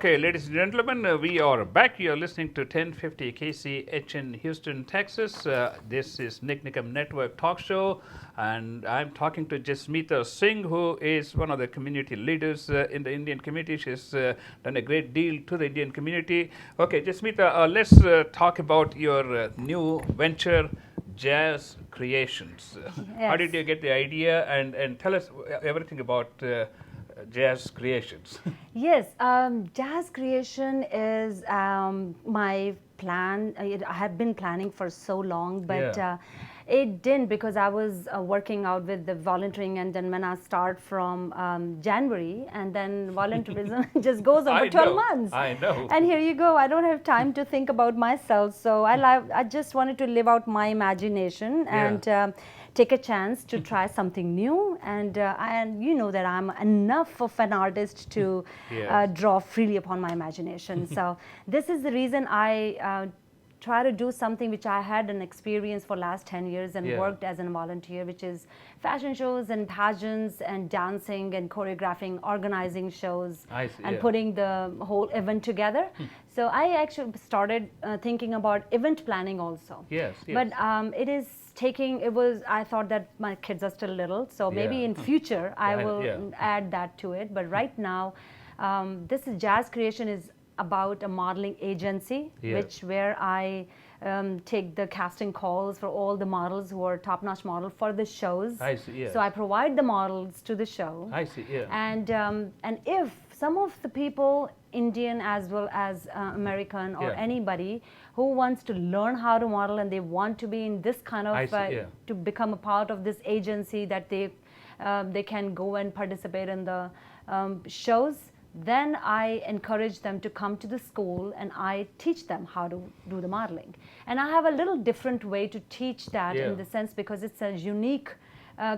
Okay, ladies and gentlemen, we are back. You are listening to 1050 KCH in Houston, Texas. This is NIK NIKAM Network Talk Show, and I'm talking to Jasmeeta Singh, who is one of the community leaders in the Indian community. She's done a great deal to the Indian community. Okay, Jasmeeta, let's talk about your new venture, JAZ Creations. Yes. How did you get the idea, and tell us everything about JAZ Creations? Yes, Jazz Creation is my plan. I have been planning for so long, but Yeah. it didn't, because I was working out with the volunteering, and then when I start from January, and then volunteerism just goes over 12 months. I know. And here you go. I don't have time to think about myself, so I just wanted to live out my imagination and take a chance to try something new, and you know that I'm enough of an artist to Yes. draw freely upon my imagination. So this is the reason I try to do something which I had an experience for last 10 years and Yeah. worked as a volunteer, which is fashion shows and pageants and dancing and choreographing, organizing shows, I see, and yeah. putting the whole event together. So I actually started thinking about event planning also. Yes, yes. But I thought that my kids are still little, so maybe Yeah. in future I will Yeah. add that to it. But right now, this is Jazz Creation is about a modeling agency, Yes. where I take the casting calls for all the models who are top-notch models for the shows. I see, yes. So I provide the models to the show. I see, yeah. And if some of the people, Indian as well as American or Yeah. anybody who wants to learn how to model and they want to be in this kind of I see, yeah. to become a part of this agency, that they can go and participate in the shows, then I encourage them to come to the school and I teach them how to do the modeling. And I have a little different way to teach that, Yeah. in the sense, because it's a unique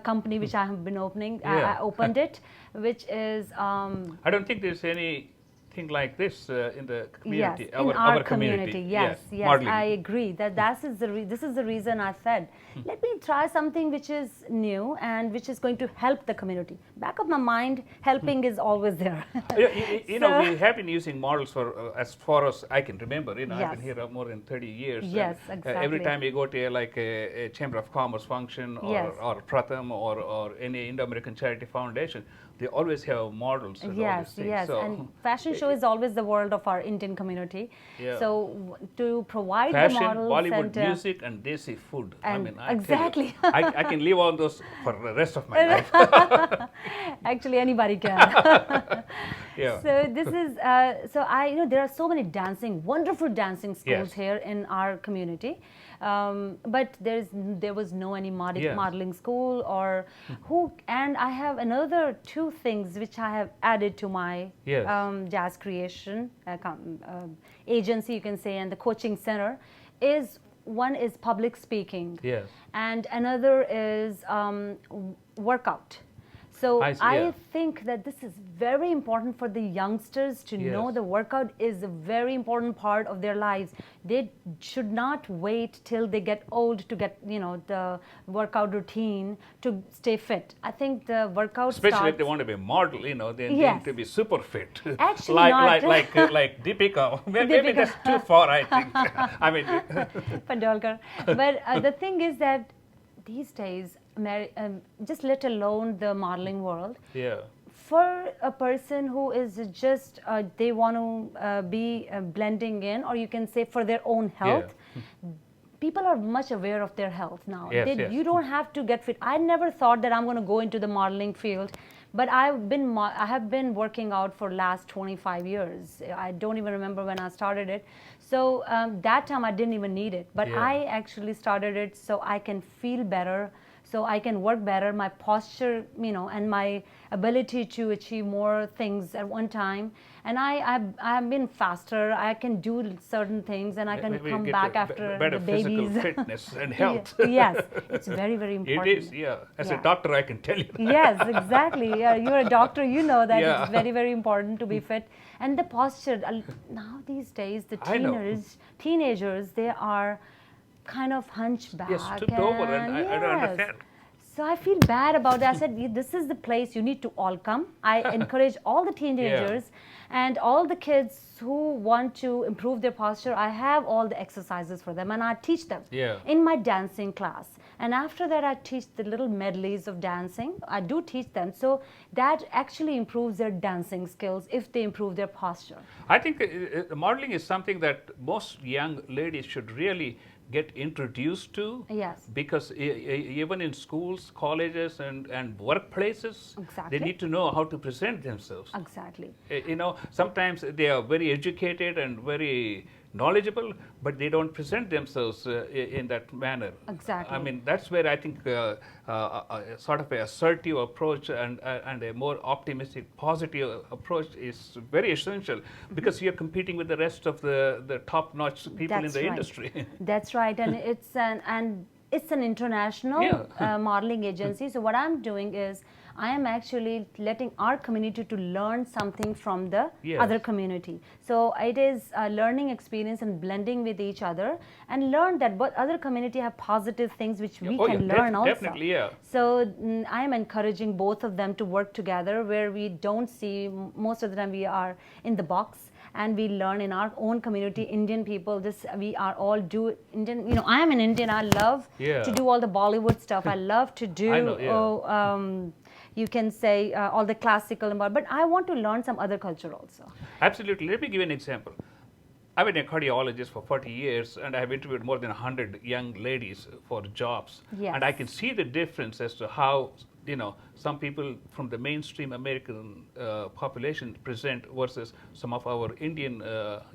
company which I have been opening. Yeah. I opened it, which is I don't think there's anything like this in the community. Yes, in our community. Yes, yes, modeling. I agree. This is the reason I said, let me try something which is new and which is going to help the community. Back of my mind, helping is always there. You know, So- we have been using models for as far as I can remember. You know, I've been Yes. here more than 30 years. Yes, and, exactly. every time you go to a Chamber of Commerce function Yes. or Pratham or any Indo-American charity foundation, they always have models and all Yes, these things. yes, So, and fashion show is always the world of our Indian community. Yeah. So to provide fashion, the models Bollywood and music, and desi food. I and mean, I tell you, exactly. I can live on those for the rest of my life. Actually, anybody can. Yeah. So this is there are so many wonderful dancing schools Yes. here in our community, but there was no any Yeah. modeling school or and I have another two things which I have added to my Yes. Jazz Creation agency, you can say, and the coaching center. One is public speaking, Yes. and another is workout. So I see, I yeah. think that this is very important for the youngsters to know Yes. the workout is a very important part of their lives. They should not wait till they get old to get the workout routine to stay fit. I think the workout Especially if they starts. want to be a model, they Yes. need to be super fit. Actually not. like Deepika. Maybe Deepika. that's too far, I think. I mean, Pandolkar. But the thing is that these days, just let alone the modeling world, yeah. for a person who is just they want to be blending in, or you can say for their own health, people are much aware of their health now. Yes, yes. You don't have to get fit. I never thought that I'm going to go into the modeling field, but I have been working out for last 25 years. I don't even remember when I started it. So that time I didn't even need it, but Yeah. I actually started it so I can feel better, so I can work better, my posture, and my ability to achieve more things at one time. And I've been faster. I can do certain things, and I can Maybe come get back a after better the physical babies. fitness and health. Yes, it's very, very important. It is, yeah. As a Yeah. doctor, I can tell you that. Yes, exactly. Yeah, you're a doctor, you know that Yeah. it's very, very important to be fit. And the posture, now these days, the I know. teenagers, they are kind of hunchback. Yes, stooped over, and I don't yes. understand. So I feel bad about it. I said, this is the place you need to all come. I encourage all the teenagers and all the kids who want to improve their posture. I have all the exercises for them and I teach them in my dancing class. And after that, I teach the little medleys of dancing. I do teach them. So that actually improves their dancing skills if they improve their posture. I think modeling is something that most young ladies should really get introduced to. Yes. Because even in schools, colleges, and workplaces, they need to know how to present themselves. Exactly. You know, sometimes they are very educated and very knowledgeable, but they don't present themselves in that manner. Exactly. I mean, that's where I think sort of an assertive approach and a more optimistic, positive approach is very essential, because you're competing with the rest of the top-notch people in the industry. That's right, and it's an international modeling agency. So what I'm doing is I am actually letting our community to learn something from the other community. So it is a learning experience and blending with each other, and learn that what other community have positive things which we can learn also. Definitely, So I am encouraging both of them to work together, where we don't see, most of the time we are in the box. And we learn in our own community, Indian people, we are all do Indian, you know, I am an Indian, I love to do all the Bollywood stuff. I love to do, you can say all the classical, but I want to learn some other culture also. Absolutely. Let me give you an example. I've been a cardiologist for 40 years, and I have interviewed more than 100 young ladies for jobs. And I can see the difference as to how, you know, some people from the mainstream American population present versus some of our Indian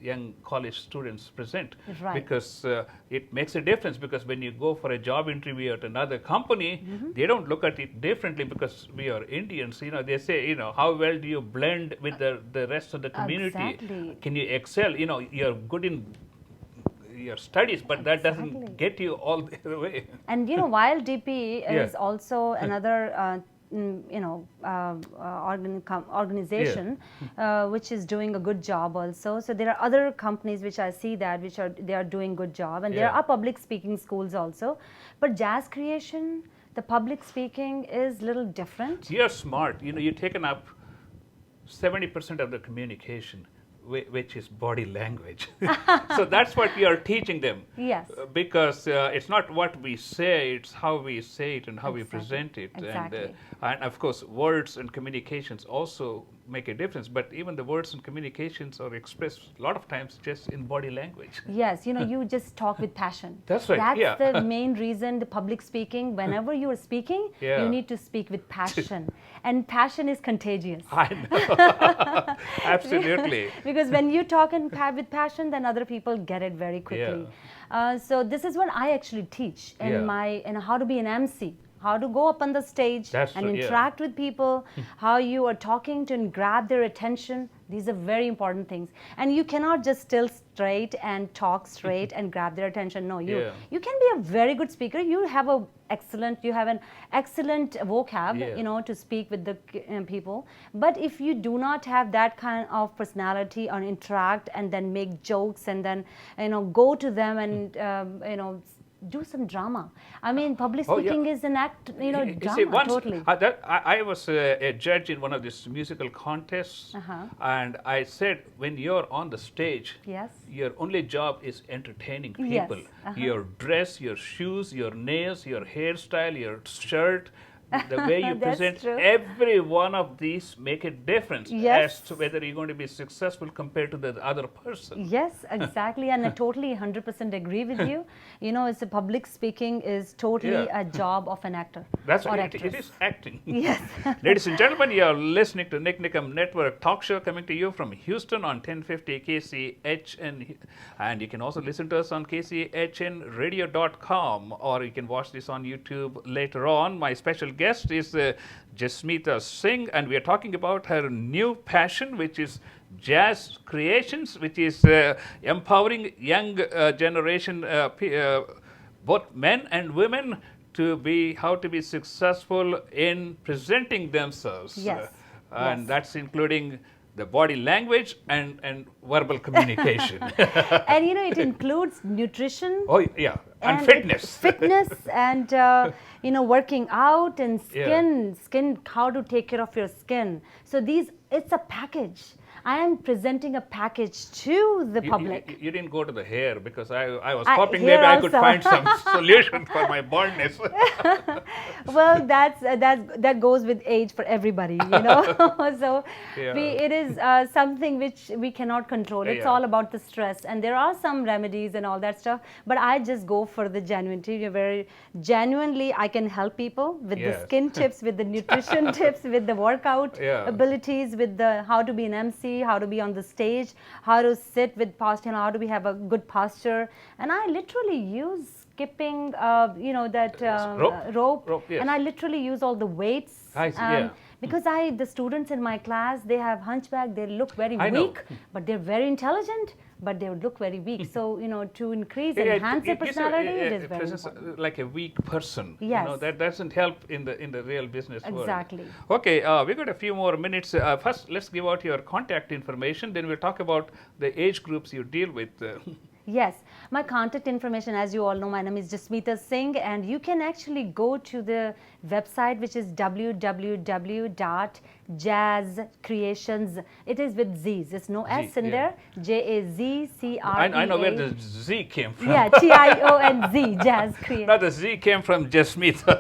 young college students present. Because it makes a difference, because when you go for a job interview at another company, they don't look at it differently because we are Indians. You know, they say, you know, how well do you blend with the rest of the community? Can you excel? You know, you're good in your studies, but that doesn't get you all the way. And you know, while DP is also another organization which is doing a good job also. So there are other companies which I see that they are doing good job, and there are public speaking schools also. But Jazz Creation, the public speaking is little different. You're smart. You know, you've taken up 70% of the communication, which is body language. So that's what we are teaching them. Yes. Because it's not what we say, it's how we say it and how we present it. And of course, words and communications also make a difference, but even the words and communications are expressed a lot of times just in body language. Yes, you know, you just talk with passion. That's right. That's the main reason, the public speaking, whenever you are speaking, you need to speak with passion. And passion is contagious. I know. Absolutely. Because when you talk with passion, then other people get it very quickly. So this is what I actually teach in how to be an MC. How to go up on the stage and interact with people, how you are talking to and grab their attention. These are very important things. And you cannot just still straight and talk straight and grab their attention. No, you can be a very good speaker. You have an excellent vocab, you know, to speak with the people. But if you do not have that kind of personality or interact and then make jokes and then, you know, go to them and, you know, do some drama. I mean, public speaking is an act, you know, drama. See, once, totally. I was a judge in one of these musical contests, and I said, when you're on the stage, your only job is entertaining people. Your dress, your shoes, your nails, your hairstyle, your shirt, the way you present, every one of these make a difference as to whether you're going to be successful compared to the other person. Yes, exactly, and I totally 100% agree with you. You know, it's a public speaking is totally a job of an actor. That's right, it is acting. Yes. Ladies and gentlemen, you are listening to NIK NIKAM Network Talk Show, coming to you from Houston on 1050 KCHN, and you can also listen to us on KCHNradio.com, or you can watch this on YouTube later on. My special guest is Jasmeeta Singh, and we are talking about her new passion, which is JAZ Creations, which is empowering young generation, both men and women, to be successful in presenting themselves. And that's including the body language and verbal communication. And you know, it includes nutrition. Oh yeah, and fitness. Fitness and you know, working out and Yeah. skin, how to take care of your skin. So it's a package. I am presenting a package to the public. You didn't go to the hair because I was I- hoping hair maybe I could also. find some solution for my baldness. Well, that goes with age for everybody, you know. So Yeah. it is something which we cannot control. It's Yeah. all about the stress, and there are some remedies and all that stuff. But I just go for the genuinity. You're very genuinely, I can help people with the Yes. skin tips, with the nutrition tips, with the workout Yeah. abilities, with the how to be an MC, how to be on the stage, how to sit with posture, how do we have a good posture. And I literally use skipping, you know, that rope, yes. and I literally use all the weights. I see, yeah. Because the students in my class, they have hunchback, they look very I know. weak, but they're very intelligent, but they would look very weak. So, you know, to increase, Yeah, enhance their it gives personality, a- it is very presents, important. like a weak person. You know, Yes. that doesn't help in the real business world. Exactly. Okay, we got a few more minutes. First, let's give out your contact information. Then we'll talk about the age groups you deal with. Yes, my contact information, as you all know, my name is Jasmeeta Singh, and you can actually go to the website, which is www.JAZ CREATIONZ. It is with Z's. There's no S in yeah. there. JAZCREA. I know where the Z came from. Yeah, TIONZ, Jazz Creations. No, the Z came from Jasmeeta.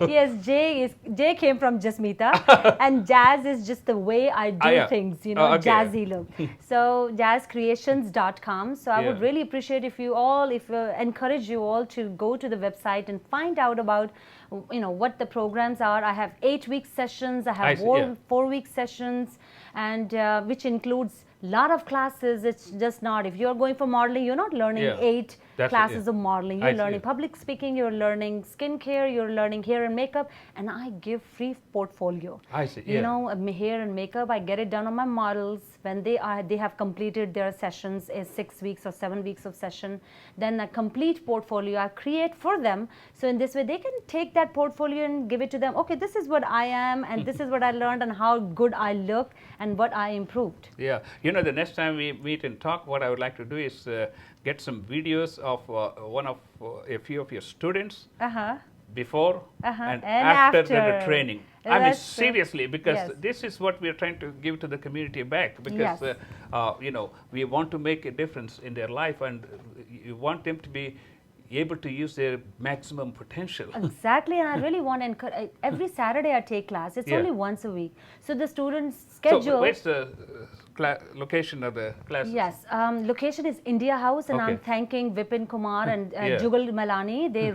Yes, J came from Jasmeeta, and jazz is just the way I do yeah. things, you know, Okay. jazzy look. So JAZCreations.com. So I would Yeah. really appreciate if encourage you all to go to the website and find out about, you know, what the programs are. I have 8-week sessions. I have I see, yeah. 4-week sessions, and which includes lot of classes. It's just not, if you're going for modeling, you're not learning Yeah. 8 That's it, classes yeah. of modeling. I You're see, learning yeah. public speaking, you're learning skincare, you're learning hair and makeup, and I give free portfolio. I see, You yeah. know, hair and makeup, I get it done on my models when they have completed their sessions, 6 weeks or 7 weeks of session. Then a complete portfolio I create for them. So in this way, they can take that portfolio and give it to them. Okay, this is what I am, and this is what I learned, and how good I look, and what I improved. Yeah, you know, the next time we meet and talk, what I would like to do is get some videos of a few of your students before and after the training. I mean, That's seriously, because yes. this is what we are trying to give to the community back. Because Yes. you know, we want to make a difference in their life, and you want them to be able to use their maximum potential. Exactly, and I really want to encourage. Every Saturday I take class. It's Yeah. only once a week. So the students' So, schedule. where's the location of the classes? Yes, location is India House, and I'm Okay. thanking Vipin Kumar and Yeah. Jugal Malani. They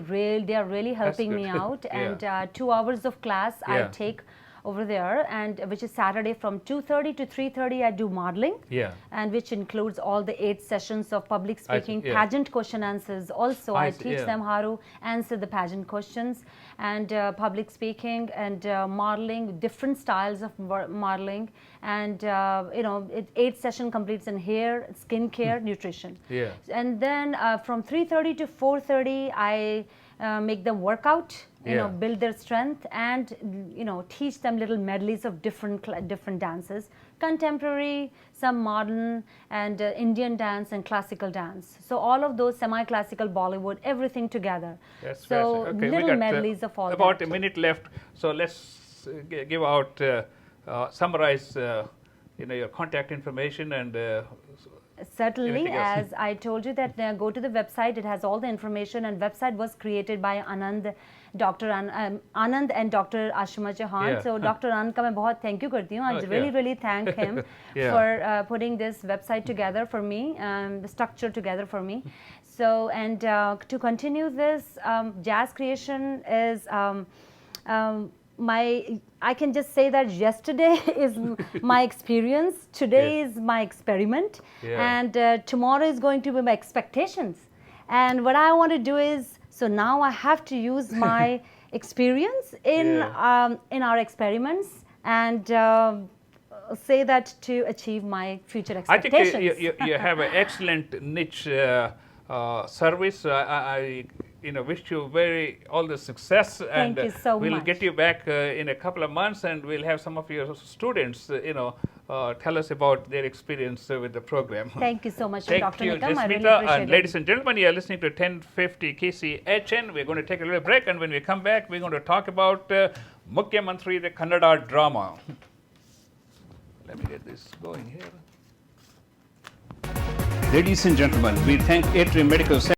are really helping good. me out, Yeah. and 2 hours of class I Yeah. take over there, and which is Saturday from 2:30 to 3:30. I do modeling. Yeah. And which includes all the 8 sessions of public see, speaking, yeah. pageant question answers. Also, I see, teach yeah. them how to answer the pageant questions, and public speaking and modeling, different styles of modeling, and you know, 8 session completes in hair, skincare, nutrition. Yeah. And then from 3:30 to 4:30, I make them work out, you know, Yeah. build their strength, and you know, teach them little medleys of different dances, contemporary, some modern, and Indian dance and classical dance. So all of those, semi-classical, Bollywood, everything together. That's so fascinating. Okay, we little got, medleys of all about that. a minute left, so let's give out, summarize, you know, your contact information and. Certainly, Anything else? as I told you that go to the website, it has all the information, and website was created by Anand, Anand and Dr. Ashima Chauhan. Yeah. So Dr. Anand का मैं बहुत thank you करती हूँ. I Oh, really yeah. really thank him Yeah. for putting this website together for me, the structure together for me. So, and to continue this, Jazz Creation is I can just say that yesterday is my experience, today Yeah. is my experiment, Yeah. and tomorrow is going to be my expectations. And what I want to do is, so now I have to use my experience in our experiments, and say that to achieve my future I think expectations. you have an excellent niche service. wish you all the success. Thank you so we'll much. get you back in a couple of months, and we'll have some of your students, tell us about their experience with the program. Thank you so much, Thank Dr. you, Nikam. I really Jasmeeta. appreciate And it. ladies and gentlemen, you are listening to 1050 KCHN. We're going to take a little break, and when we come back, we're going to talk about Mukhyamantri, the Kannada drama. Let me get this going here. Ladies and gentlemen, we thank Atrium Medical Center.